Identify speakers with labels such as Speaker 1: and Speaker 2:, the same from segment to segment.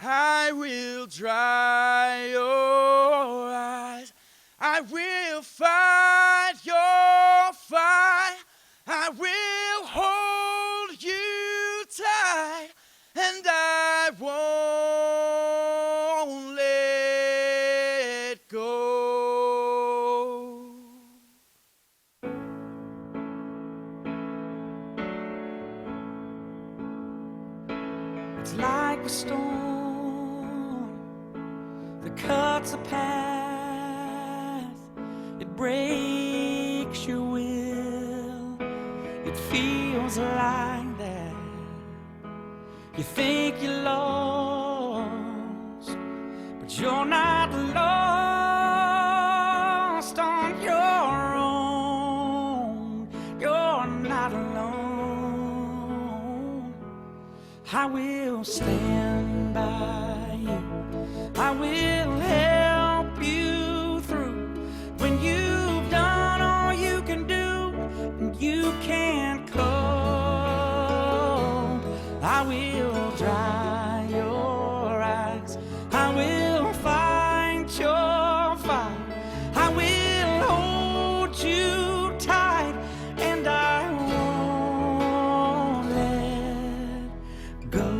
Speaker 1: I will dry your eyes. I will fight your fight. I will hold you tight, and I won't let go.
Speaker 2: It's like a storm that cuts a path. It breaks your will. It feels like that. You think you're lost, but you're not lost on your own. You're not alone. I will stand by you. I will help you through when you've done all you can do and you can't cope. I will dry your eyes. I will fight your fight. I will hold you tight, and I won't let go.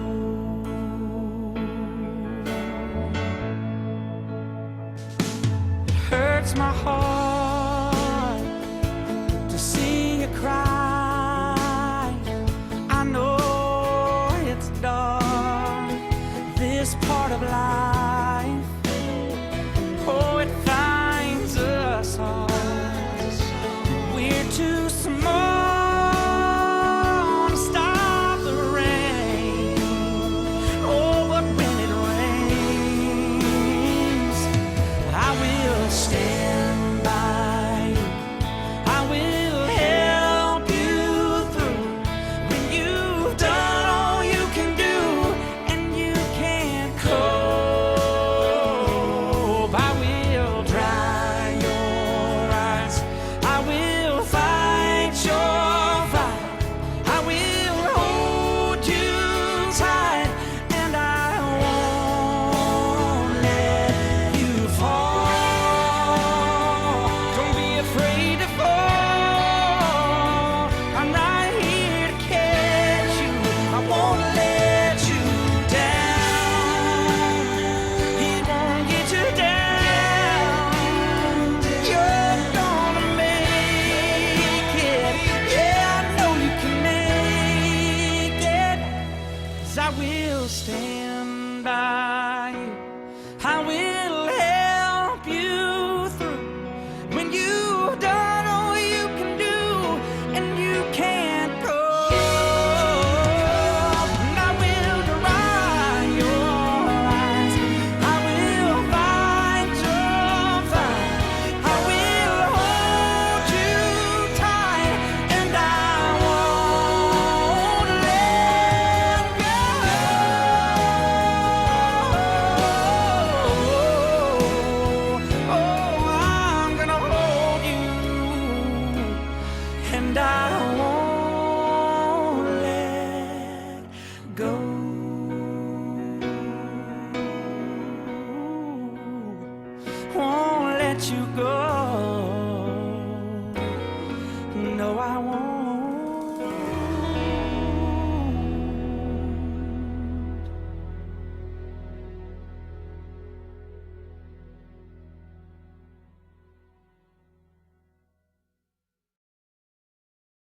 Speaker 2: It hurts my heart to see you cry. I know it's dark, this part of life. Oh, it finds us hard. We're too small to stop the rain. Oh, but when it rains, I will stand by you. I will help you through when you've done all you can do and you can't cope. I will dry your eyes. I will fight your fight. I will hold you tight, and I won't let you fall. Don't be afraid to fall. I'm right here to catch you. I won't let you down. It won't get you down. You're gonna make it. Yeah, I know you can make it. 'Cause I will stand by